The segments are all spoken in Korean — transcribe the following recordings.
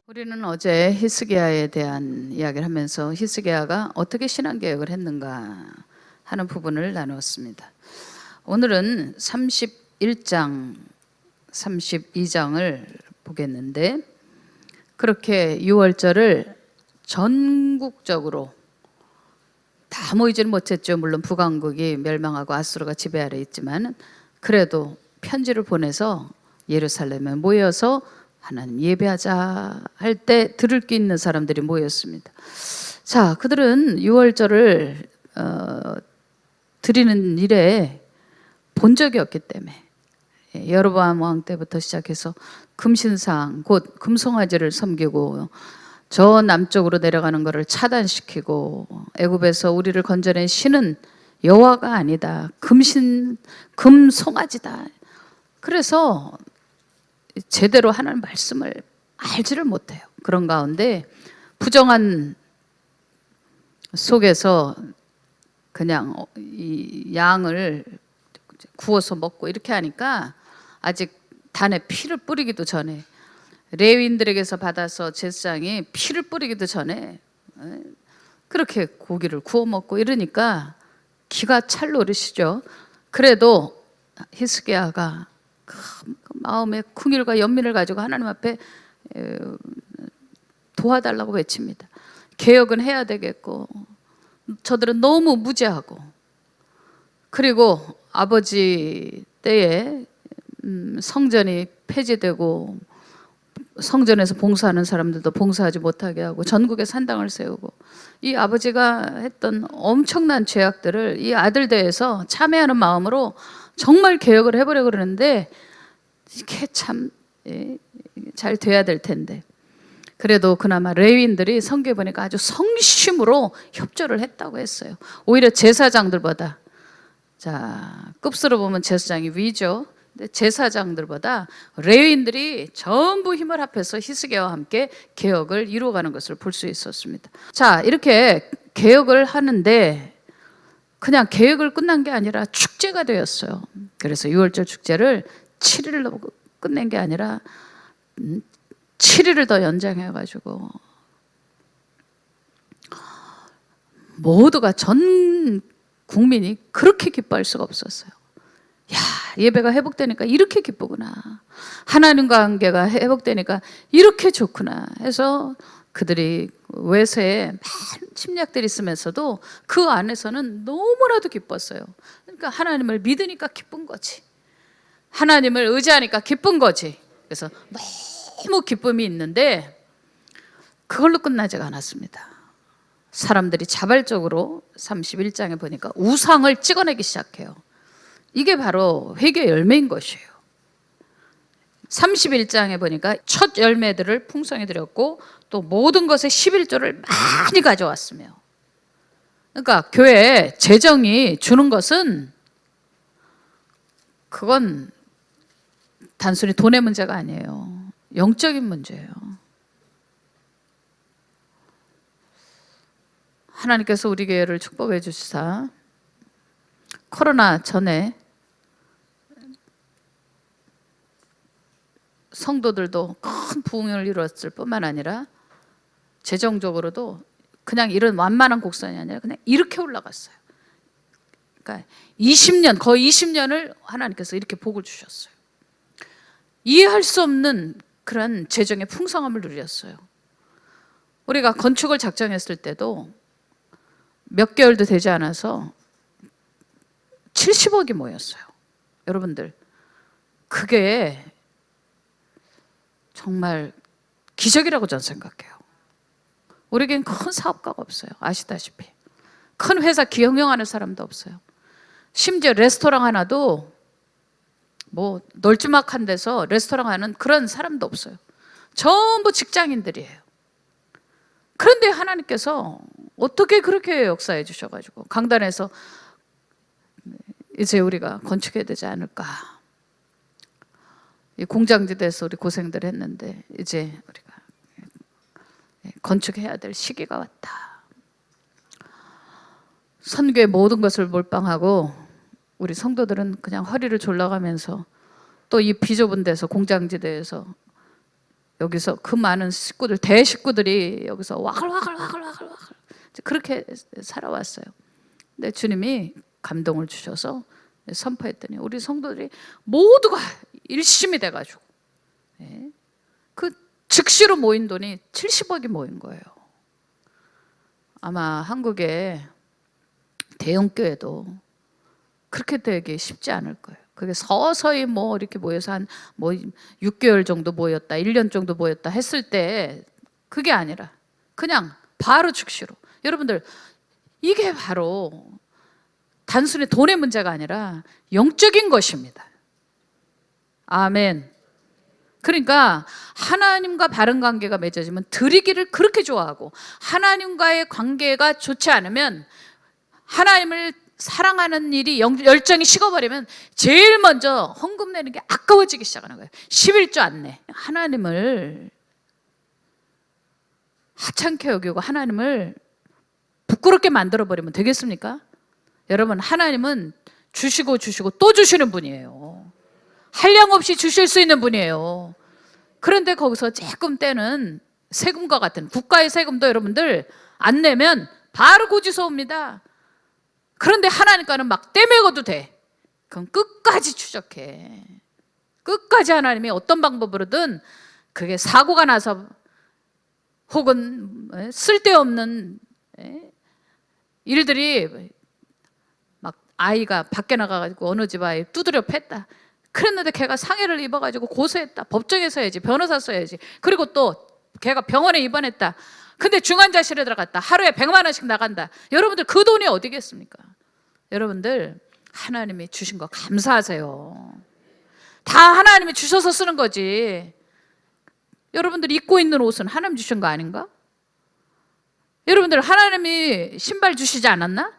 우리는 어제 히스기야에 대한 이야기를 하면서 히스기야가 어떻게 신앙개혁을 했는가 하는 부분을 나누었습니다. 오늘은 31장, 32장을 보겠는데, 그렇게 6월절을 전국적으로 다 모이지는 못했죠. 물론 북왕국이 멸망하고 아수르가 지배 아래 있지만, 그래도 편지를 보내서 예루살렘에 모여서 하나님 예배하자 할 때 들을 게 있는 사람들이 모였습니다. 자, 그들은 6월절을 드리는 일에 본 적이 없기 때문에 여로보암 왕 때부터 시작해서 금신상 곧 금송아지를 섬기고 저 남쪽으로 내려가는 것을 차단시키고 애굽에서 우리를 건져낸 신은 여호와가 아니다, 금송아지다. 그래서 제대로 하나님 말씀을 알지를 못해요. 그런 가운데 부정한 속에서 그냥 이 양을 구워서 먹고 이렇게 하니까 아직 단에 피를 뿌리기도 전에, 레위인들에게서 받아서 제사장이 피를 뿌리기도 전에 그렇게 고기를 구워 먹고 이러니까 기가 찰 노릇이죠. 그래도 히스기야가 마음의 궁일과 연민을 가지고 하나님 앞에 도와달라고 외칩니다. 개혁은 해야 되겠고, 저들은 너무 무죄하고, 그리고 아버지 때에 성전이 폐지되고 성전에서 봉사하는 사람들도 봉사하지 못하게 하고 전국에 산당을 세우고, 이 아버지가 했던 엄청난 죄악들을 이 아들 대에서 참회하는 마음으로 정말 개혁을 해보려고 그러는데, 이게 참 잘 돼야 될 텐데, 그래도 그나마 레위인들이 성경에 보니까 아주 성심으로 협조를 했다고 했어요. 오히려 제사장들보다, 자, 급수로 보면 제사장이 위죠. 근데 제사장들보다 레위인들이 전부 힘을 합해서 히스기야와 함께 개혁을 이루어가는 것을 볼 수 있었습니다. 자, 이렇게 개혁을 하는데 그냥 개혁을 끝난 게 아니라 축제가 되었어요. 그래서 6월절 축제를 7일로 끝낸 게 아니라 7일을 더 연장해가지고 모두가, 전 국민이 그렇게 기뻐할 수가 없었어요. 야, 예배가 회복되니까 이렇게 기쁘구나, 하나님과 관계가 회복되니까 이렇게 좋구나 해서 그들이 외세에 많은 침략들이 있으면서도 그 안에서는 너무나도 기뻤어요. 그러니까 하나님을 믿으니까 기쁜 거지, 하나님을 의지하니까 기쁜 거지. 그래서 너무 기쁨이 있는데 그걸로 끝나지가 않았습니다. 사람들이 자발적으로 31장에 보니까 우상을 찍어내기 시작해요. 이게 바로 회개의 열매인 것이에요. 31장에 보니까 첫 열매들을 풍성히 드렸고 또 모든 것에 11조를 많이 가져왔으며, 그러니까 교회에 재정이 주는 것은 그건 단순히 돈의 문제가 아니에요. 영적인 문제예요. 하나님께서 우리 교회를 축복해 주시사 코로나 전에 성도들도 큰 부흥을 이루었을 뿐만 아니라 재정적으로도 그냥 이런 완만한 곡선이 아니라 그냥 이렇게 올라갔어요. 그러니까 20년, 거의 20년을 하나님께서 이렇게 복을 주셨어요. 이해할 수 없는 그런 재정의 풍성함을 누렸어요. 우리가 건축을 작정했을 때도 몇 개월도 되지 않아서 70억이 모였어요. 여러분들, 그게 정말 기적이라고 저는 생각해요. 우리에겐 큰 사업가가 없어요. 아시다시피 큰 회사 경영하는 사람도 없어요. 심지어 레스토랑 하나도 뭐 널찍막한 데서 레스토랑 하는 그런 사람도 없어요. 전부 직장인들이에요. 그런데 하나님께서 어떻게 그렇게 역사해 주셔가지고 강단에서 이제 우리가 건축해야 되지 않을까, 이 공장지대에서 우리 고생들 했는데 이제 우리가 건축해야 될 시기가 왔다. 선교의 모든 것을 몰빵하고 우리 성도들은 그냥 허리를 졸라가면서 또 이 비좁은 데서 공장지대에서 여기서 그 많은 식구들 대식구들이 여기서 와글와글 그렇게 살아왔어요. 근데 주님이 감동을 주셔서 선포했더니 우리 성도들이 모두가 일심이 돼가지고 그 즉시로 모인 돈이 70억이 모인 거예요. 아마 한국의 대형교회도 그렇게 되기 쉽지 않을 거예요. 그게 서서히 뭐 이렇게 모여서 한 뭐 6개월 정도 모였다, 1년 정도 모였다 했을 때 그게 아니라 그냥 바로 즉시로. 여러분들 이게 바로 단순히 돈의 문제가 아니라 영적인 것입니다. 아멘. 그러니까 하나님과 바른 관계가 맺어지면 드리기를 그렇게 좋아하고 하나님과의 관계가 좋지 않으면 하나님을 사랑하는 일이 열정이 식어버리면 제일 먼저 헌금 내는 게 아까워지기 시작하는 거예요. 11조 안 내. 하나님을 하찮게 여기고 하나님을 부끄럽게 만들어버리면 되겠습니까? 여러분, 하나님은 주시고 또 주시는 분이에요. 한량없이 주실 수 있는 분이에요. 그런데 거기서 조금 떼는 세금과 같은 국가의 세금도 여러분들 안 내면 바로 고지서 옵니다. 그런데 하나님과는 막 떼매고도 돼. 그럼 끝까지 추적해. 끝까지 하나님이 어떤 방법으로든 그게 사고가 나서 혹은 쓸데없는 일들이 막 아이가 밖에 나가가지고 어느 집 아이 두드려 팼다. 그랬는데 걔가 상해를 입어가지고 고소했다. 법정에서 해야지, 변호사 써야지. 그리고 또 걔가 병원에 입원했다. 근데 중환자실에 들어갔다. 하루에 100만 원씩 나간다. 여러분들 그 돈이 어디겠습니까? 여러분들 하나님이 주신 거 감사하세요. 다 하나님이 주셔서 쓰는 거지. 여러분들 입고 있는 옷은 하나님 주신 거 아닌가? 여러분들 하나님이 신발 주시지 않았나?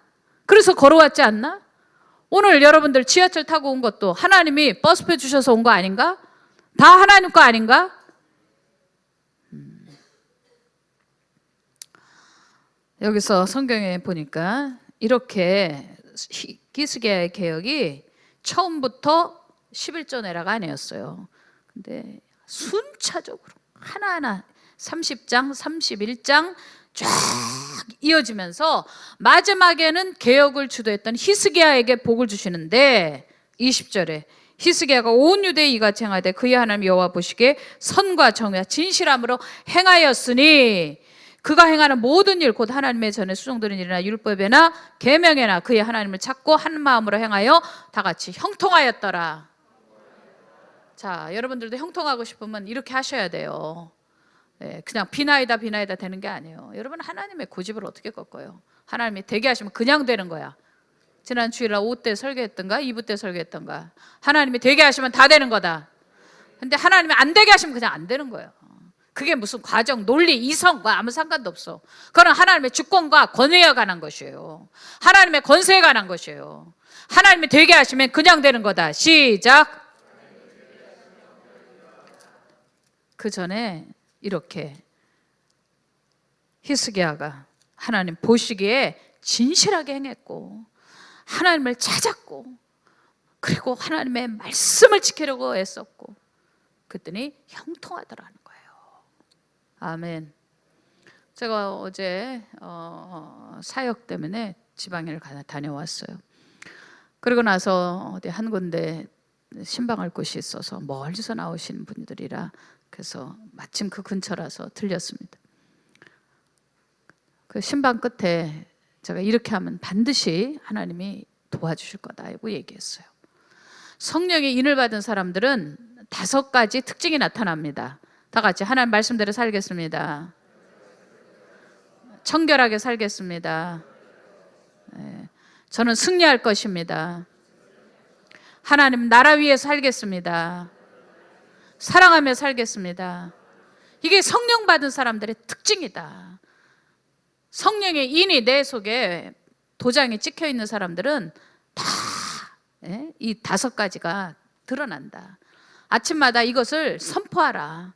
그래서 걸어왔지 않나? 오늘 여러분들 지하철 타고 온 것도 하나님이 버스표 주셔서 온 거 아닌가? 다 하나님 거 아닌가? 여기서 성경에 보니까 이렇게 히스기야의 개혁이 처음부터 11조 내라가 아니었어요. 근데 순차적으로 하나하나 30장, 31장 쫙 이어지면서 마지막에는 개혁을 주도했던 히스기야에게 복을 주시는데 20절에 히스기야가 온 유대에 이같이 행하되 그의 하나님 여호와 보시기에 선과 정의와 진실함으로 행하였으니 그가 행하는 모든 일 곧 하나님의 전에 수종드는 일이나 율법에나 계명에나 그의 하나님을 찾고 한 마음으로 행하여 다 같이 형통하였더라. 자, 여러분들도 형통하고 싶으면 이렇게 하셔야 돼요. 그냥 비나이다 되는 게 아니에요. 여러분, 하나님의 고집을 어떻게 꺾어요? 하나님이 되게 하시면 그냥 되는 거야. 지난 주일날 5때 설교했던가 2부 때 설교했던가 하나님이 되게 하시면 다 되는 거다. 근데 하나님이 안 되게 하시면 그냥 안 되는 거예요. 그게 무슨 과정, 논리, 이성과 아무 상관도 없어. 그건 하나님의 주권과 권위에 관한 것이에요. 하나님의 권세에 관한 것이에요. 하나님이 되게 하시면 그냥 되는 거다. 시작. 그 전에 이렇게 히스기야가 하나님 보시기에 진실하게 행했고 하나님을 찾았고 그리고 하나님의 말씀을 지키려고 애썼고 그랬더니 형통하더라는 거예요. 아멘. 제가 어제 사역 때문에 지방을 다녀왔어요. 그리고 나서 어디 한 군데 신방할 곳이 있어서 멀리서 나오신 분들이라 그래서 마침 그 근처라서 들렸습니다. 그 신방 끝에 제가 이렇게 하면 반드시 하나님이 도와주실 거다고 얘기했어요. 성령의 인을 받은 사람들은 5가지 특징이 나타납니다. 다 같이 하나님 말씀대로 살겠습니다. 청결하게 살겠습니다. 저는 승리할 것입니다. 하나님 나라 위에 살겠습니다. 사랑하며 살겠습니다. 이게 성령 받은 사람들의 특징이다. 성령의 인이 내 속에 도장이 찍혀 있는 사람들은 다 이 5가지가 드러난다. 아침마다 이것을 선포하라.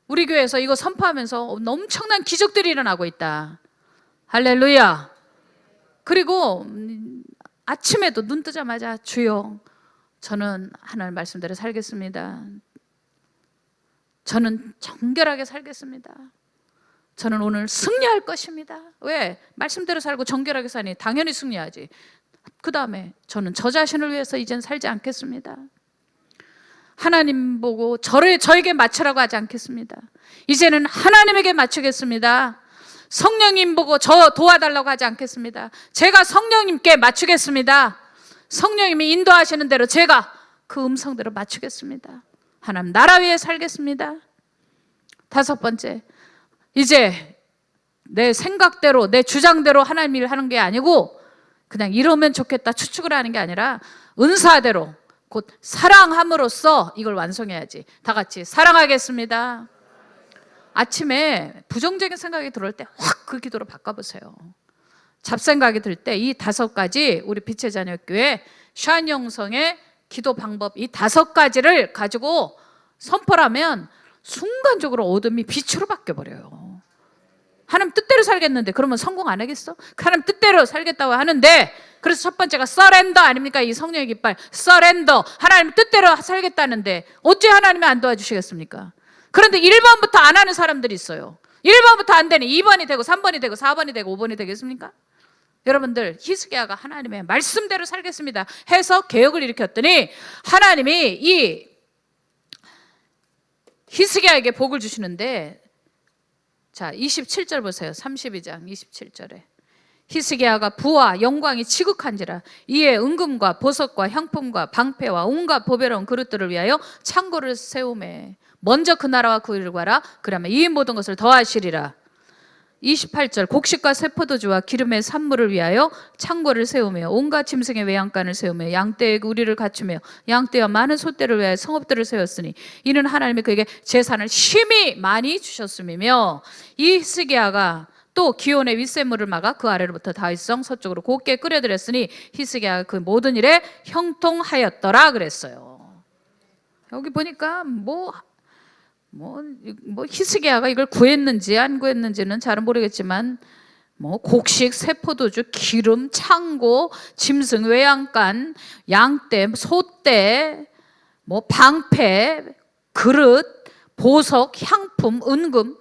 우리 교회에서 이거 선포하면서 엄청난 기적들이 일어나고 있다. 할렐루야. 그리고 아침에도 눈 뜨자마자 주여, 저는 하나님 말씀대로 살겠습니다. 저는 정결하게 살겠습니다. 저는 오늘 승리할 것입니다. 왜? 말씀대로 살고 정결하게 사니 당연히 승리하지. 그 다음에 저는 저 자신을 위해서 이젠 살지 않겠습니다. 하나님 보고 저에게 맞추라고 하지 않겠습니다. 이제는 하나님에게 맞추겠습니다. 성령님 보고 저 도와달라고 하지 않겠습니다. 제가 성령님께 맞추겠습니다. 성령님이 인도하시는 대로 제가 그 음성대로 맞추겠습니다. 하나님 나라 위에 살겠습니다. 5번째, 이제 내 생각대로 내 주장대로 하나님 일을 하는 게 아니고 그냥 이러면 좋겠다 추측을 하는 게 아니라 은사대로 곧 사랑함으로써 이걸 완성해야지. 다 같이 사랑하겠습니다. 아침에 부정적인 생각이 들어올 때 확 그 기도로 바꿔보세요. 잡생각이 들 때 이 5가지 우리 빛의 자녀 교회 샤인영성의 기도 방법 이 5가지를 가지고 선포하면 순간적으로 어둠이 빛으로 바뀌어버려요. 하나님 뜻대로 살겠는데 그러면 성공 안 하겠어? 하나님 뜻대로 살겠다고 하는데, 그래서 첫 번째가 서렌더 아닙니까? 이 성령의 깃발 서렌더, 하나님 뜻대로 살겠다는데 어째 하나님이 안 도와주시겠습니까? 그런데 1번부터 안 하는 사람들이 있어요. 1번부터 안 되니 2번이 되고 3번이 되고 4번이 되고 5번이 되겠습니까? 여러분들, 히스기야가 하나님의 말씀대로 살겠습니다 해서 개혁을 일으켰더니 하나님이 이 히스기야에게 복을 주시는데, 자 27절 보세요. 32장 27절에 히스기야가 부와 영광이 지극한지라 이에 은금과 보석과 향품과 방패와 온갖 보배로운 그릇들을 위하여 창고를 세우매 먼저 그 나라와 그 일을 구하라. 그러면 이 모든 것을 더하시리라. 28절 곡식과 새포도주와 기름의 산물을 위하여 창고를 세우며 온갖 짐승의 외양간을 세우며 양떼의 우리를 갖추며 양떼와 많은 소떼를 위하여 성읍들을 세웠으니 이는 하나님이 그에게 재산을 심히 많이 주셨음이며, 이 히스기야가 또 기온의 윗샘물을 막아 그 아래로부터 다윗성 서쪽으로 곱게 끓여들였으니 히스기야가 그 모든 일에 형통하였더라 그랬어요. 여기 보니까 뭐 히스기야가 이걸 구했는지 안 구했는지는 잘은 모르겠지만 곡식, 새포도주, 기름, 창고, 짐승, 외양간, 양떼, 소떼, 방패, 그릇, 보석, 향품, 은금,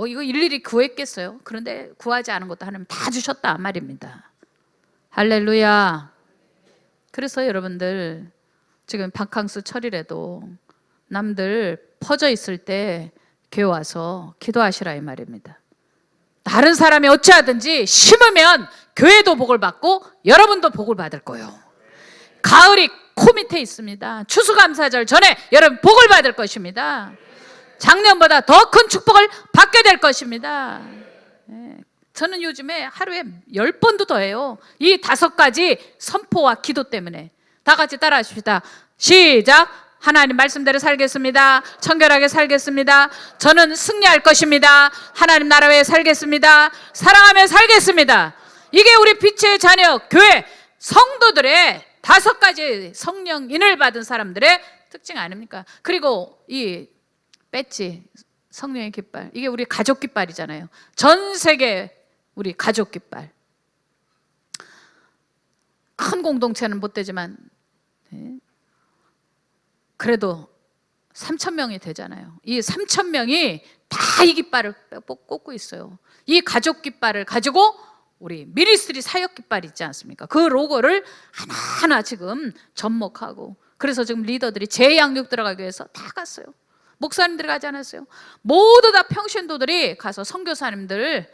이거 일일이 구했겠어요? 그런데 구하지 않은 것도 하나님 다 주셨다 말입니다. 할렐루야. 그래서 여러분들 지금 바캉스 철이라도 남들 퍼져 있을 때 교회 와서 기도하시라 이 말입니다. 다른 사람이 어찌하든지 심으면 교회도 복을 받고 여러분도 복을 받을 거예요. 가을이 코밑에 있습니다. 추수감사절 전에 여러분 복을 받을 것입니다. 작년보다 더 큰 축복을 받게 될 것입니다. 저는 요즘에 하루에 10번도 더 해요. 이 5가지 선포와 기도 때문에. 다 같이 따라 하십시다. 시작. 하나님 말씀대로 살겠습니다. 청결하게 살겠습니다. 저는 승리할 것입니다. 하나님 나라 외에 살겠습니다. 사랑하며 살겠습니다. 이게 우리 빛의 자녀 교회 성도들의 5가지 성령인을 받은 사람들의 특징 아닙니까? 그리고 이 배지 성령의 깃발, 이게 우리 가족 깃발이잖아요. 전 세계 우리 가족 깃발. 큰 공동체는 못 되지만 그래도 3,000명이 되잖아요. 이 3,000명이 다 이 깃발을 꽂고 있어요. 이 가족 깃발을 가지고 우리 미니스트리 사역 깃발 있지 않습니까? 그 로고를 하나하나 지금 접목하고, 그래서 지금 리더들이 재양육 들어가기 위해서 다 갔어요. 목사님들이 가지 않았어요. 모두 다 평신도들이 가서 선교사님들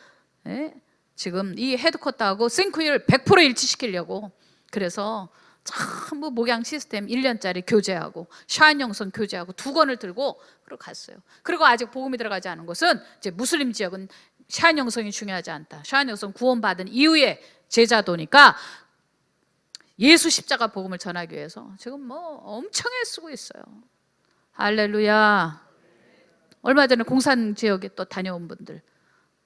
지금 이 헤드쿼터하고 싱크율 100% 일치시키려고, 그래서 전부 목양 시스템 1년짜리 교재하고 샤인영성 교재하고 2권을 들고 그러고 갔어요. 그리고 아직 복음이 들어가지 않은 곳은 이제 무슬림 지역은 샤인영성이 중요하지 않다. 샤인영성 구원받은 이후에 제자도니까 예수 십자가 복음을 전하기 위해서 지금 엄청 애쓰고 있어요. 할렐루야. 얼마 전에 공산 지역에 또 다녀온 분들,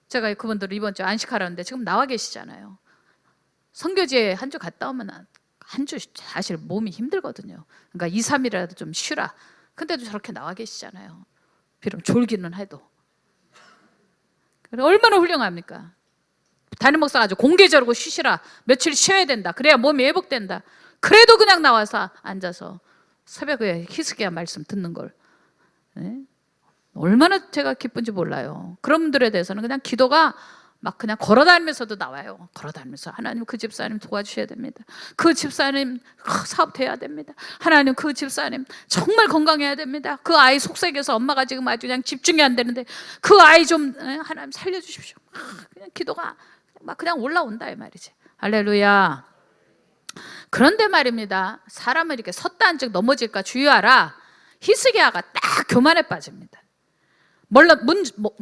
제가 그분들 이번 주 안식하라는데 지금 나와 계시잖아요. 선교지에 한 주 갔다 오면 한 주 사실 몸이 힘들거든요. 그러니까 2, 3일이라도 좀 쉬라. 근데도 저렇게 나와 계시잖아요. 비록 졸기는 해도. 얼마나 훌륭합니까? 담임 목사가 아주 공개적으로 쉬시라, 며칠 쉬어야 된다, 그래야 몸이 회복된다. 그래도 그냥 나와서 앉아서 새벽에 히스기야 말씀 듣는 걸, 네? 얼마나 제가 기쁜지 몰라요. 그런 분들에 대해서는 그냥 기도가 막 그냥 걸어다니면서도 나와요. 걸어다니면서 하나님 그 집사님 도와주셔야 됩니다. 그 집사님 사업 돼야 됩니다. 하나님 그 집사님 정말 건강해야 됩니다. 그 아이 속색에서 엄마가 지금 아주 그냥 집중이 안 되는데 그 아이 좀 하나님 살려주십시오. 그냥 기도가 막 그냥 올라온다 이 말이지. 할렐루야. 그런데 말입니다, 사람을 이렇게 섰다 한즉 넘어질까 주의하라. 히스기야가 딱 교만에 빠집니다.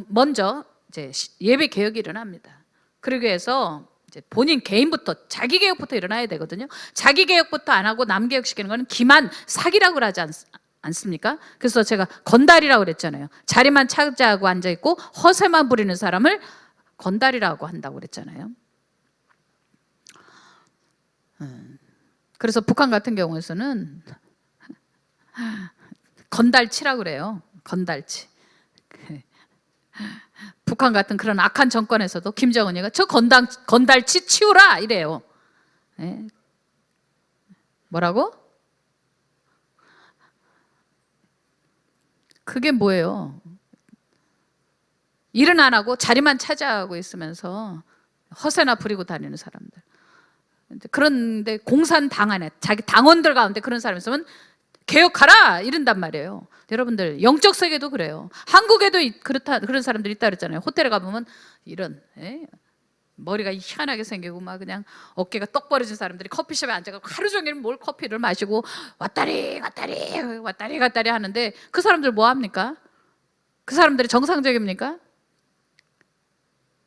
먼저 이제 예배 개혁이 일어납니다. 그러기 위해서 이제 본인 개인부터 자기 개혁부터 일어나야 되거든요. 자기 개혁부터 안 하고 남 개혁시키는 거는 기만 사기라고 하지 않습니까? 그래서 제가 건달이라고 그랬잖아요. 자리만 차지하고 앉아 있고 허세만 부리는 사람을 건달이라고 한다고 그랬잖아요. 그래서 북한 같은 경우에서는 건달치라고 그래요. 건달치. 북한 같은 그런 악한 정권에서도 김정은이가 저 건달치 치우라 이래요. 네. 뭐라고? 그게 뭐예요? 일은 안 하고 자리만 차지하고 있으면서 허세나 부리고 다니는 사람들. 그런데 공산당 안에 자기 당원들 가운데 그런 사람이 있으면 개혁하라 이른단 말이에요. 여러분들 영적 세계도 그래요. 한국에도 그런 사람들이 있다 그랬잖아요. 호텔에 가보면 이런 머리가 희한하게 생기고 막 그냥 어깨가 떡 벌어진 사람들이 커피숍에 앉아서 하루 종일 뭘 커피를 마시고 왔다리 하는데 그 사람들 뭐 합니까? 그 사람들이 정상적입니까?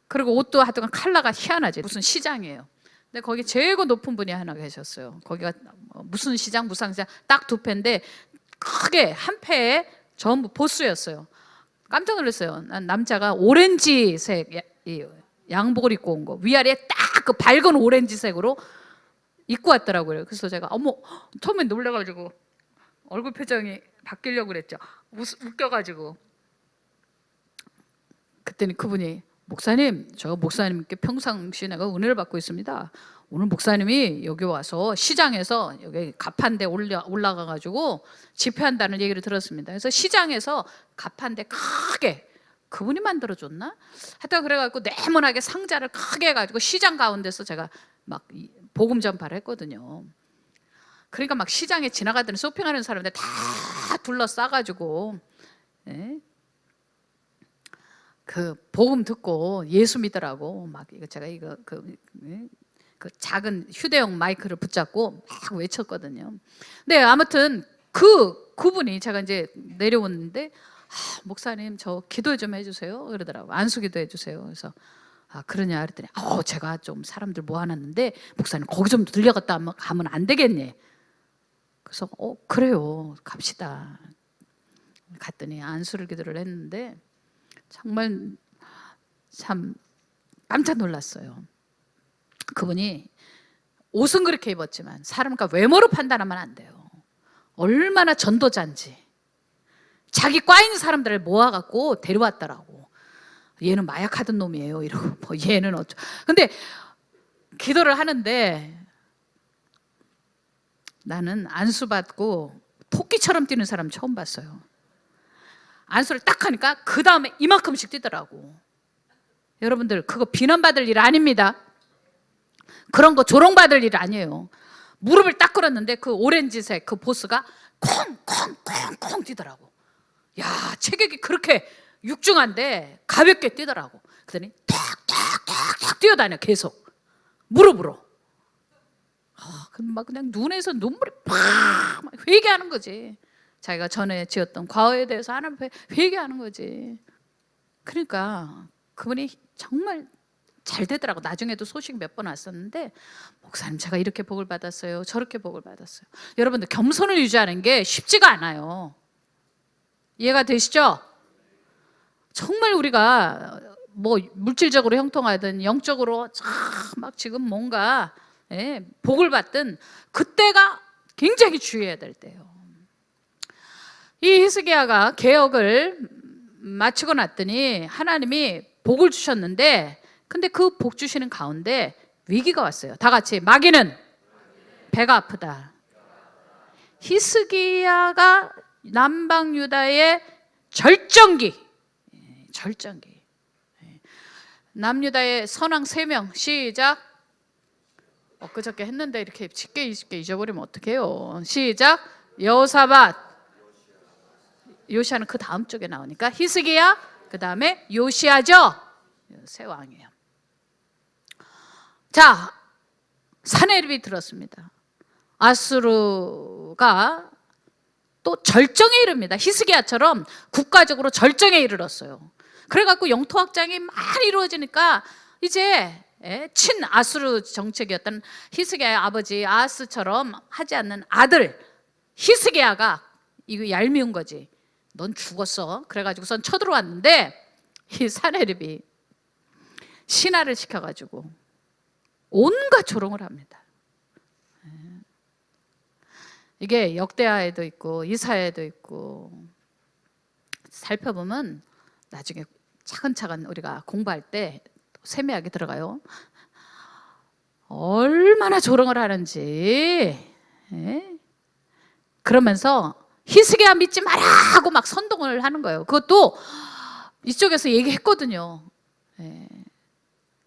그리고 옷도 하여튼 컬러가 희한하지. 무슨 시장이에요. 근데 거기 최고 높은 분이 하나 계셨어요. 거기가 무슨 시장 무상시장 딱 두 패인데 크게 한 패에 전부 보스였어요. 깜짝 놀랐어요. 난 남자가 오렌지색 양복을 입고 온 거, 위아래에 딱 그 밝은 오렌지색으로 입고 왔더라고요. 그래서 제가 어머, 처음에 놀라가지고 얼굴 표정이 바뀌려고 그랬죠. 웃겨가지고. 그랬더니 그분이 목사님, 저 목사님께 평상시에 내가 은혜를 받고 있습니다. 오늘 목사님이 여기 와서 시장에서 여기 가판대 올라가가지고 집회한다는 얘기를 들었습니다. 그래서 시장에서 가판대 크게 그분이 만들어줬나? 하여튼 그래가지고 네모나게 상자를 크게 해가지고 시장 가운데서 제가 막 복음 전파를 했거든요. 그러니까 막 시장에 지나가더니 쇼핑하는 사람들 다 둘러싸가지고 그 복음 듣고 예수 믿으라고 막 이거 제가 이거 그 작은 휴대용 마이크를 붙잡고 막 외쳤거든요. 네, 아무튼 그분이 제가 이제 내려오는데 목사님 저 기도 좀 해주세요 그러더라고. 안수기도 해주세요. 그래서 그러냐 그랬더니 제가 좀 사람들 모아놨는데 목사님 거기 좀 들려갔다 가면 안 되겠니? 그래서 그래요 갑시다. 갔더니 안수를 기도를 했는데 정말 참 깜짝 놀랐어요. 그분이 옷은 그렇게 입었지만 사람과 외모로 판단하면 안 돼요. 얼마나 전도자인지. 자기 과 있는 사람들을 모아갖고 데려왔더라고. 얘는 마약하던 놈이에요 이러고 뭐 얘는 어쩌. 근데 기도를 하는데 나는 안수 받고 토끼처럼 뛰는 사람 처음 봤어요. 안수를 딱 하니까 그 다음에 이만큼씩 뛰더라고. 여러분들 그거 비난받을 일 아닙니다. 그런 거 조롱받을 일 아니에요. 무릎을 딱 꿇었는데 그 오렌지색 그 보스가 콩콩콩콩 뛰더라고. 야, 체격이 그렇게 육중한데 가볍게 뛰더라고. 그러더니 탁탁탁탁 뛰어다녀 계속 무릎으로. 막 그냥 눈에서 눈물이 팍 회개하는 거지. 자기가 전에 지었던 과거에 대해서 하나님 앞에 회개하는 거지. 그러니까 그분이 정말 잘 되더라고. 나중에도 소식 몇 번 왔었는데 목사님 제가 이렇게 복을 받았어요. 저렇게 복을 받았어요. 여러분들 겸손을 유지하는 게 쉽지가 않아요. 이해가 되시죠? 정말 우리가 뭐 물질적으로 형통하든 영적으로 막 지금 뭔가 복을 받든 그때가 굉장히 주의해야 될 때예요. 이 히스기야가 개혁을 마치고 났더니 하나님이 복을 주셨는데, 근데 그 복 주시는 가운데 위기가 왔어요. 다 같이, 마귀는 배가 아프다. 히스기야가 남방 유다의 절정기, 남유다의 선왕 3명, 시작. 엊그저께 했는데 이렇게 쉽게 잊어버리면 어떡해요. 시작. 여호사밧, 요시아는 그 다음 쪽에 나오니까 히스기야, 그 다음에 요시아죠. 세 왕이에요. 자, 사내립이 들었습니다. 아수르가 또 절정에 이릅니다. 히스기야처럼 국가적으로 절정에 이르렀어요. 그래갖고 영토 확장이 많이 이루어지니까 이제 친아수르 정책이었던 히스기야의 아버지 아하스처럼 하지 않는 아들 히스기야가, 이거 얄미운 거지, 넌 죽었어. 그래가지고선 쳐들어왔는데 이 사내립이 신하를 시켜가지고 온갖 조롱을 합니다. 이게 역대하에도 있고 이사야에도 있고, 살펴보면 나중에 차근차근 우리가 공부할 때 세밀하게 들어가요. 얼마나 조롱을 하는지. 그러면서 히스기야 믿지 마라 하고 막 선동을 하는 거예요. 그것도 이쪽에서 얘기했거든요.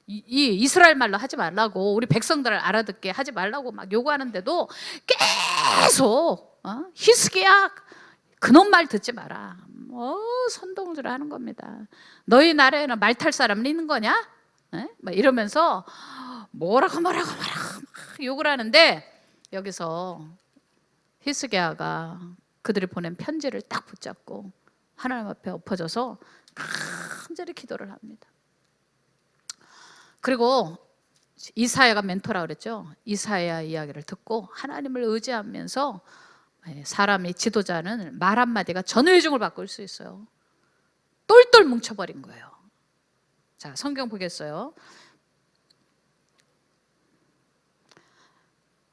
이 이스라엘 말로 하지 말라고, 우리 백성들을 알아듣게 하지 말라고 막 요구하는데도 계속 히스기야 그놈 말 듣지 마라, 선동을 하는 겁니다. 너희 나라에는 말 탈 사람은 있는 거냐? 막 이러면서 뭐라고 막 욕을 하는데, 여기서 히스기야가 그들이 보낸 편지를 딱 붙잡고 하나님 앞에 엎어져서 간절히 기도를 합니다. 그리고 이사야가 멘토라고 그랬죠. 이사야 이야기를 듣고 하나님을 의지하면서, 사람이, 지도자는 말 한마디가 전의중을 바꿀 수 있어요. 똘똘 뭉쳐버린 거예요. 자, 성경 보겠어요.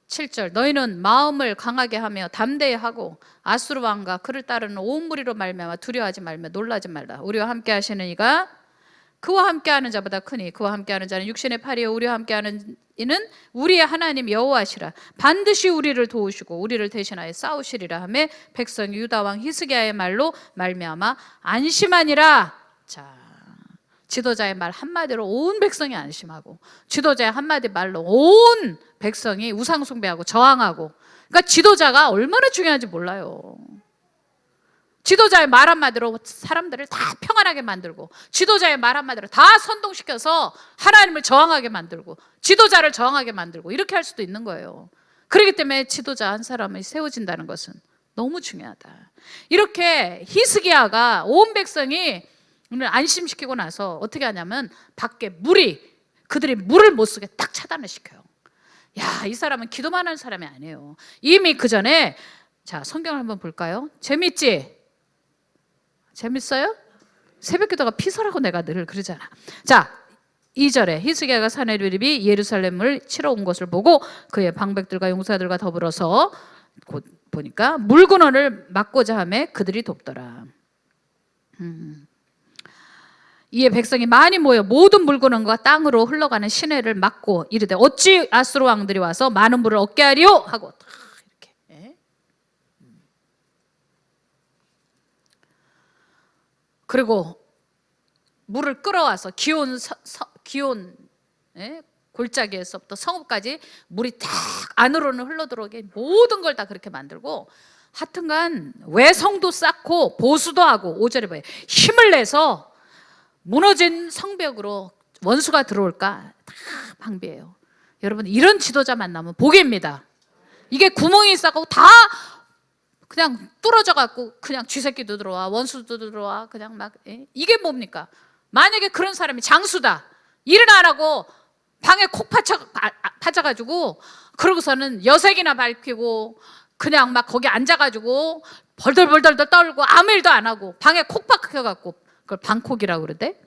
7절, 너희는 마음을 강하게 하며 담대히 하고 아수르 왕과 그를 따르는 온 무리로 말미암아 두려워하지 말며 놀라지 말라. 우리와 함께 하시는 이가 그와 함께하는 자보다 크니 그와 함께하는 자는 육신의 팔이요 우리와 함께하는 이는 우리의 하나님 여호와시라. 반드시 우리를 도우시고 우리를 대신하여 싸우시리라 하며 백성 유다 왕 히스기야의 말로 말미암아 안심하니라. 자, 지도자의 말 한마디로 온 백성이 안심하고, 지도자의 한마디 말로 온 백성이 우상 숭배하고 저항하고. 그러니까 지도자가 얼마나 중요한지 몰라요. 지도자의 말 한마디로 사람들을 다 평안하게 만들고, 지도자의 말 한마디로 다 선동시켜서 하나님을 저항하게 만들고, 지도자를 저항하게 만들고, 이렇게 할 수도 있는 거예요. 그렇기 때문에 지도자 한 사람이 세워진다는 것은 너무 중요하다. 이렇게 히스기야가 온 백성이 오늘 안심시키고 나서 어떻게 하냐면 밖에 그들이 물을 못 쓰게 딱 차단을 시켜요. 야, 이 사람은 기도만 하는 사람이 아니에요. 이미 그 전에, 자, 성경을 한번 볼까요? 재밌지? 재밌어요? 새벽기도가 피서라고 내가 늘 그러잖아. 자, 2절에 히스기야가 사내립이 예루살렘을 치러 온 것을 보고 그의 방백들과 용사들과 더불어서 곧 보니까 물군원을 막고자 하며 그들이 돕더라. 이에 백성이 많이 모여 모든 물건과 땅으로 흘러가는 시내를 막고 이르되 어찌 아수르 왕들이 와서 많은 물을 얻게 하리요 하고 이렇게. 그리고 물을 끌어와서 기온 골짜기에서부터 성읍까지 물이 딱 안으로는 흘러들어오게 모든 걸 다 그렇게 만들고, 하여튼간 외성도 쌓고 보수도 하고, 5절에 봐요. 힘을 내서 무너진 성벽으로 원수가 들어올까 다 방비해요. 여러분, 이런 지도자 만나면 복입니다. 이게 구멍이 있고 다 그냥 뚫어져 갖고 그냥 쥐새끼도 들어와, 원수도 들어와, 그냥 막. 이게 뭡니까? 만약에 그런 사람이 장수다, 일은 안 하고 방에 콕 파져가지고 그러고서는 여색이나 밝히고 그냥 막 거기 앉아가지고 벌덜벌덜 떨고 아무 일도 안 하고 방에 콕 박혀갖고, 그걸 방콕이라고 그러대.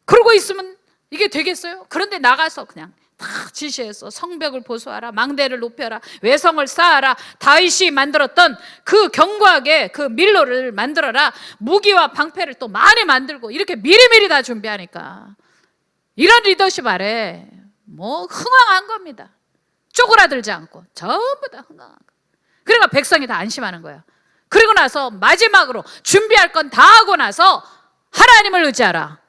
그러고 있으면 이게 되겠어요? 그런데 나가서 그냥 다 지시해서 성벽을 보수하라, 망대를 높여라, 외성을 쌓아라. 다윗이 만들었던 그 견고하게 그 밀로를 만들어라. 무기와 방패를 또 많이 만들고 이렇게 미리미리 다 준비하니까 이런 리더십 아래 뭐 흥왕한 겁니다. 쪼그라들지 않고 전부 다 흥왕한 거. 그러니까 백성이 다 안심하는 거야. 그리고 나서 마지막으로 준비할 건 다 하고 나서 하나님을 의지하라.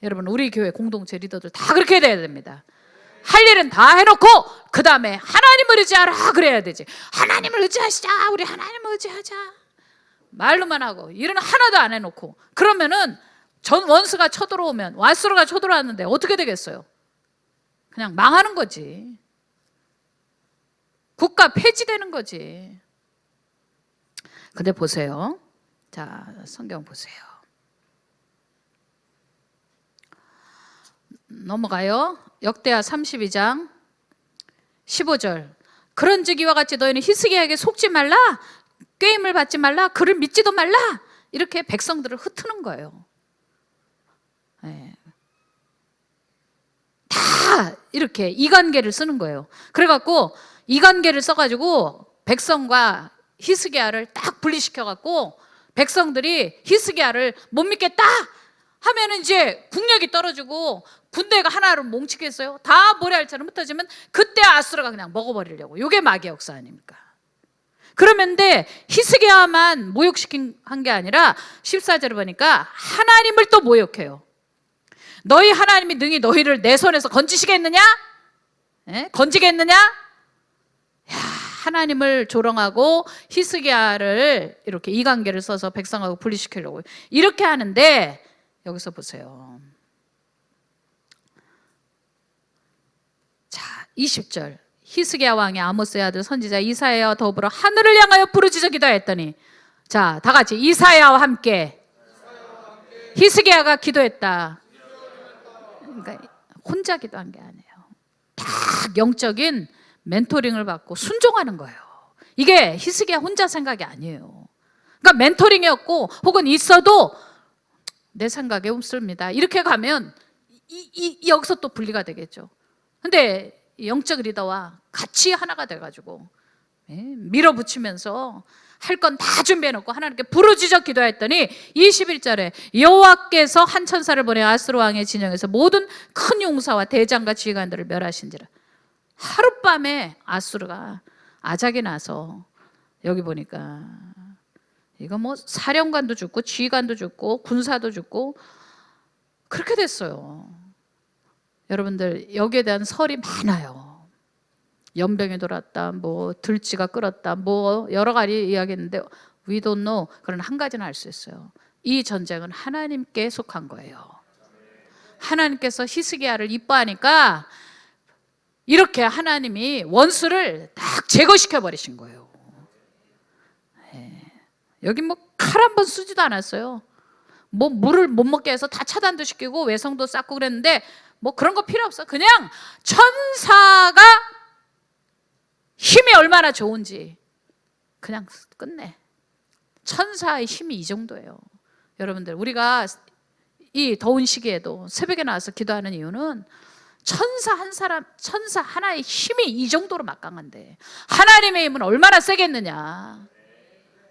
여러분, 우리 교회 공동체 리더들 다 그렇게 돼야 됩니다. 할 일은 다 해놓고 그 다음에 하나님을 의지하라 그래야 되지. 하나님을 의지하시자, 우리 하나님을 의지하자 말로만 하고 일은 하나도 안 해놓고 그러면은 전 원수가 쳐들어오면, 와스로가 쳐들어왔는데 어떻게 되겠어요? 그냥 망하는 거지. 국가 폐지되는 거지. 근데 보세요. 자, 성경 보세요. 넘어가요. 역대하 32장 15절. 그런즉 이와 같이 너희는 히스기야에게 속지 말라, 꾀임을 받지 말라, 그를 믿지도 말라. 이렇게 백성들을 흩트는 거예요. 네. 다 이렇게 이간계를 쓰는 거예요. 그래갖고 이간계를 써가지고 백성과 히스기야를 딱 분리시켜갖고 백성들이 히스기야를 못 믿겠다 하면은 이제 국력이 떨어지고 군대가 하나로 뭉치겠어요? 다 모래알처럼 흩어지면 그때 아수르가 그냥 먹어버리려고. 이게 마귀의 역사 아닙니까? 그러면데 히스기야만 모욕시킨 한 게 아니라 14절을 보니까 하나님을 또 모욕해요. 너희 하나님이 능히 너희를 내 손에서 건지시겠느냐? 에? 건지겠느냐? 야, 하나님을 조롱하고 히스기야를 이렇게 이간계를 써서 백성하고 분리시키려고 이렇게 하는데, 여기서 보세요. 자, 20절. 히스기야 왕이 아모스의 아들 선지자 이사야와 더불어 하늘을 향하여 부르짖어 기도했더니, 자, 다 같이 이사야와 함께 히스기야가 기도했다. 그러니까 혼자 기도한 게 아니에요. 다 영적인 멘토링을 받고 순종하는 거예요. 이게 히스기야 혼자 생각이 아니에요. 그러니까 멘토링이었고, 혹은 있어도 내 생각에 없습니다. 이렇게 가면 여기서 또 분리가 되겠죠. 근데 영적 리더와 같이 하나가 돼가지고 밀어붙이면서 할 건 다 준비해놓고 하나님께 부르짖어 기도했더니 21절에 여호와께서 한 천사를 보내 아수르 왕의 진영에서 모든 큰 용사와 대장과 지휘관들을 멸하신지라. 하룻밤에 아수르가 아작이 나서, 여기 보니까 이거 뭐 사령관도 죽고 지휘관도 죽고 군사도 죽고 그렇게 됐어요. 여러분들, 여기에 대한 설이 많아요. 연병이 돌았다, 뭐 들쥐가 끌었다, 뭐 여러 가지 이야기했는데 we don't know. 그런 한 가지는 알 수 있어요. 이 전쟁은 하나님께 속한 거예요. 하나님께서 히스기야를 이뻐하니까 이렇게 하나님이 원수를 딱 제거시켜 버리신 거예요. 여기 뭐 칼 한 번 쓰지도 않았어요. 뭐 물을 못 먹게 해서 다 차단도 시키고 외성도 쌓고 그랬는데 뭐 그런 거 필요 없어. 그냥 천사가 힘이 얼마나 좋은지 그냥 끝내. 천사의 힘이 이 정도예요. 여러분들, 우리가 이 더운 시기에도 새벽에 나와서 기도하는 이유는 천사 한 사람, 천사 하나의 힘이 이 정도로 막강한데 하나님의 힘은 얼마나 세겠느냐.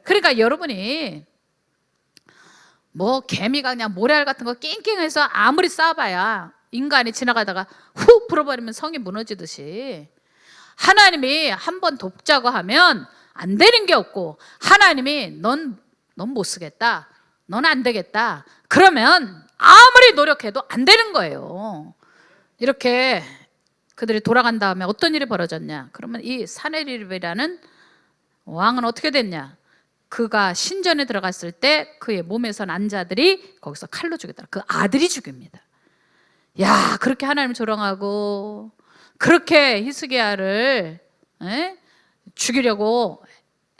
그러니까 여러분이 뭐 개미가 그냥 모래알 같은 거 낑낑해서 아무리 쌓아봐야 인간이 지나가다가 훅 불어버리면 성이 무너지듯이 하나님이 한번 돕자고 하면 안 되는 게 없고, 하나님이 넌 못 쓰겠다, 넌 안 되겠다 그러면 아무리 노력해도 안 되는 거예요. 이렇게 그들이 돌아간 다음에 어떤 일이 벌어졌냐? 그러면 이 사네리브라는 왕은 어떻게 됐냐? 그가 신전에 들어갔을 때 그의 몸에서 난 자들이 거기서 칼로 죽였다. 그 아들이 죽입니다. 야, 그렇게 하나님 조롱하고 그렇게 히스기야를 죽이려고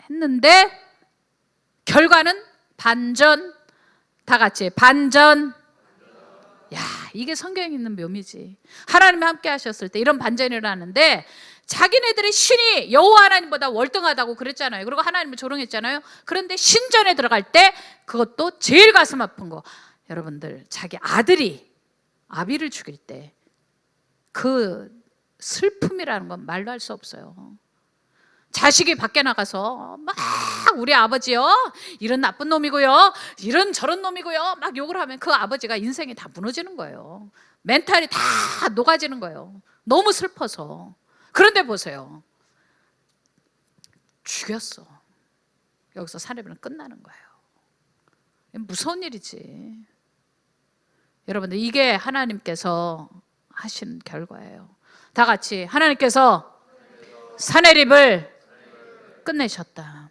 했는데 결과는 반전. 다 같이 반전. 야, 이게 성경에 있는 묘미지. 하나님이 함께 하셨을 때 이런 반전이 일어나는데, 자기네들의 신이 여호와 하나님보다 월등하다고 그랬잖아요. 그리고 하나님을 조롱했잖아요. 그런데 신전에 들어갈 때 그것도 제일 가슴 아픈 거, 여러분들, 자기 아들이 아비를 죽일 때 그 슬픔이라는 건 말로 할 수 없어요. 자식이 밖에 나가서 막 우리 아버지요 이런 나쁜 놈이고요, 이런 저런 놈이고요 막 욕을 하면 그 아버지가 인생이 다 무너지는 거예요. 멘탈이 다 녹아지는 거예요. 너무 슬퍼서. 그런데 보세요, 죽였어. 여기서 살해는 끝나는 거예요. 무서운 일이지. 여러분들, 이게 하나님께서 하신 결과예요. 다 같이, 하나님께서 사내립을 끝내셨다.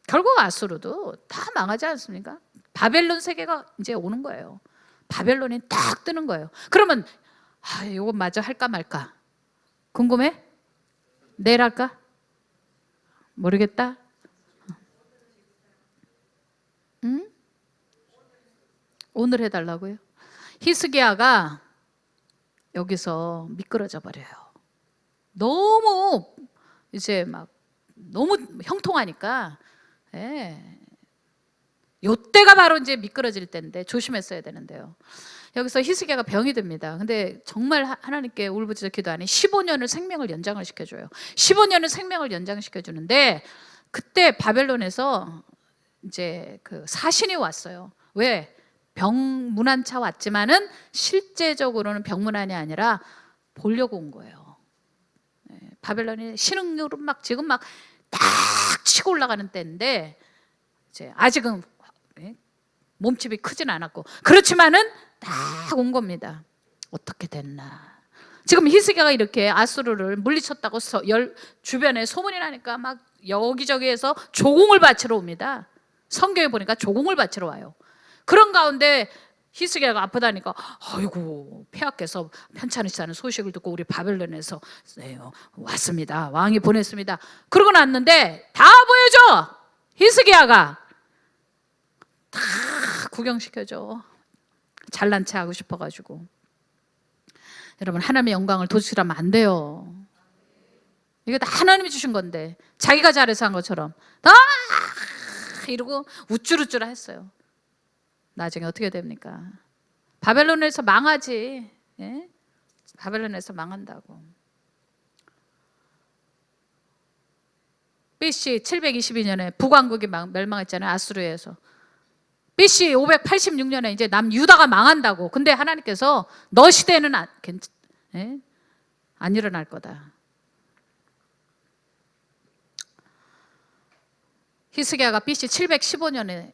결국 아수르도 다 망하지 않습니까? 바벨론 세계가 이제 오는 거예요. 바벨론이 딱 뜨는 거예요. 그러면 이거 마저 할까 말까 궁금해? 내일 할까? 모르겠다. 응? 오늘 해달라고요? 히스기야가 여기서 미끄러져 버려요. 너무 이제 막 너무 형통하니까. 요때가 바로 이제 미끄러질 때인데 조심했어야 되는데요. 여기서 히스기야가 병이 듭니다. 근데 정말 하나님께 울부짖어 기도하니 15년을 생명을 연장을 시켜줘요. 15년을 생명을 연장시켜 주는데, 그때 바벨론에서 이제 그 사신이 왔어요. 왜? 병문안차 왔지만은 실제적으로는 병문안이 아니라 보려고 온 거예요. 바벨론이 신흥률은 막 지금 막 딱 치고 올라가는 때인데, 이제 아직은 몸집이 크진 않았고, 그렇지만은 딱 온 겁니다. 어떻게 됐나? 지금 히스기야가 이렇게 아수르를 물리쳤다고 주변에 소문이 나니까 막 여기저기에서 조공을 바치러 옵니다. 성경에 보니까 조공을 바치러 와요. 그런 가운데 히스기야가 아프다니까, 아이고 폐하께서 편찮으시다는 소식을 듣고 우리 바벨론에서 왔습니다. 왕이 보냈습니다. 그러고 났는데 다 보여줘. 히스기야가 다 구경시켜줘. 잘난 체 하고 싶어가지고. 여러분, 하나님의 영광을 도둑질하면 안 돼요. 이거 다 하나님이 주신 건데 자기가 잘해서 한 것처럼 다 이러고 우쭐우쭐 했어요. 나중에 어떻게 됩니까? 바벨론에서 망하지. 바벨론에서 망한다고. BC 722년에 북왕국이 멸망했잖아요. 아수르에서. BC 586년에 이제 남유다가 망한다고. 근데 하나님께서 너 시대는 안 일어날 거다. 히스기야가 BC 715년에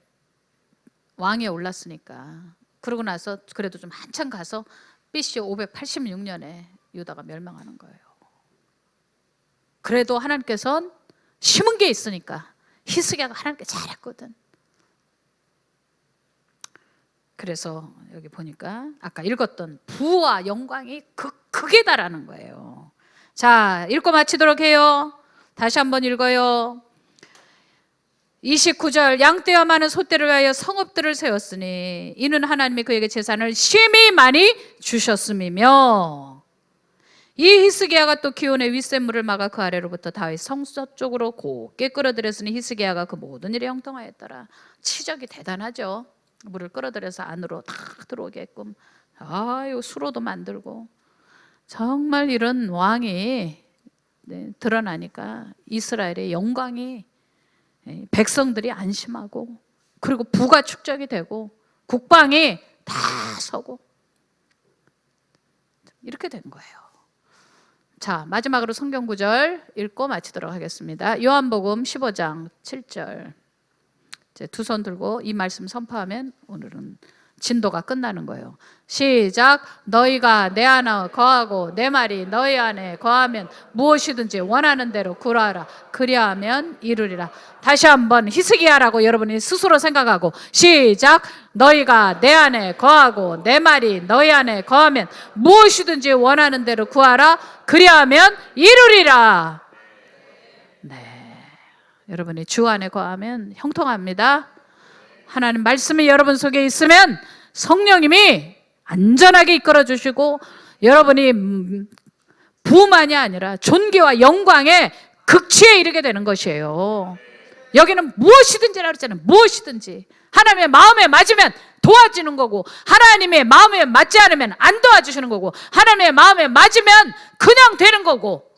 왕위에 올랐으니까, 그러고 나서 그래도 좀 한참 가서 BC 586년에 유다가 멸망하는 거예요. 그래도 하나님께서는 심은 게 있으니까 히스기야가 하나님께 잘했거든. 그래서 여기 보니까 아까 읽었던 부와 영광이 극에 달하는 거예요. 자, 읽고 마치도록 해요. 다시 한번 읽어요. 29절, 양떼와 많은 소떼를 위하여 성읍들을 세웠으니 이는 하나님이 그에게 재산을 심히 많이 주셨음이며, 이 히스기야가 또 기온의 윗샘물을 막아 그 아래로부터 다윗 성소쪽으로 곱게 끌어들였으니 히스기야가 그 모든 일에 형통하였더라. 치적이 대단하죠. 물을 끌어들여서 안으로 탁 들어오게끔, 수로도 만들고. 정말 이런 왕이 드러나니까 이스라엘의 영광이, 백성들이 안심하고, 그리고 부가 축적이 되고 국방이 다 서고, 이렇게 된 거예요. 자, 마지막으로 성경 구절 읽고 마치도록 하겠습니다. 요한복음 15장 7절. 이제 두 손 들고 이 말씀 선포하면 오늘은 진도가 끝나는 거예요. 시작. 너희가 내 안에 거하고 내 말이 너희 안에 거하면 무엇이든지 원하는 대로 구하라. 그리하면 이루리라. 다시 한번 히스기야라고 여러분이 스스로 생각하고 시작. 너희가 내 안에 거하고 내 말이 너희 안에 거하면 무엇이든지 원하는 대로 구하라. 그리하면 이루리라. 네, 여러분이 주 안에 거하면 형통합니다. 하나님 말씀이 여러분 속에 있으면 성령님이 안전하게 이끌어 주시고, 여러분이 부만이 아니라 존귀와 영광의 극치에 이르게 되는 것이에요. 여기는 무엇이든지라고 했잖아요. 무엇이든지 하나님의 마음에 맞으면 도와주는 거고, 하나님의 마음에 맞지 않으면 안 도와주시는 거고, 하나님의 마음에 맞으면 그냥 되는 거고.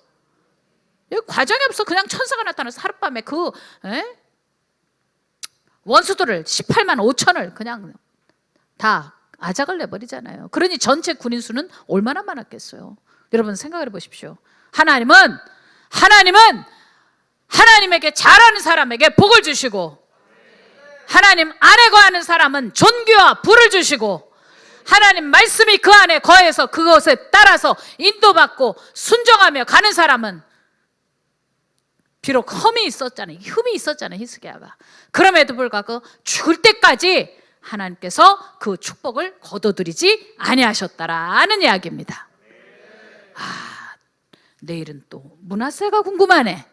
과정이 없어. 그냥 천사가 나타나서 하룻밤에 그 원수들을 18만 5천을 그냥 다 아작을 내버리잖아요. 그러니 전체 군인 수는 얼마나 많았겠어요. 여러분 생각해 보십시오. 하나님은 하나님에게 잘하는 사람에게 복을 주시고, 하나님 안에 거하는 사람은 존귀와 부를 주시고, 하나님 말씀이 그 안에 거해서 그것에 따라서 인도받고 순종하며 가는 사람은, 비록 흠이 있었잖아요. 히스기야가. 그럼에도 불구하고 죽을 때까지 하나님께서 그 축복을 거둬들이지 아니하셨다라는 이야기입니다. 내일은 또 므낫세가 궁금하네.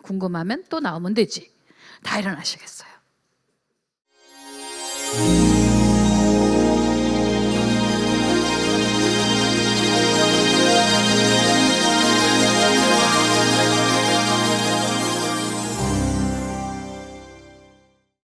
궁금하면 또 나오면 되지. 다 일어나시겠어요?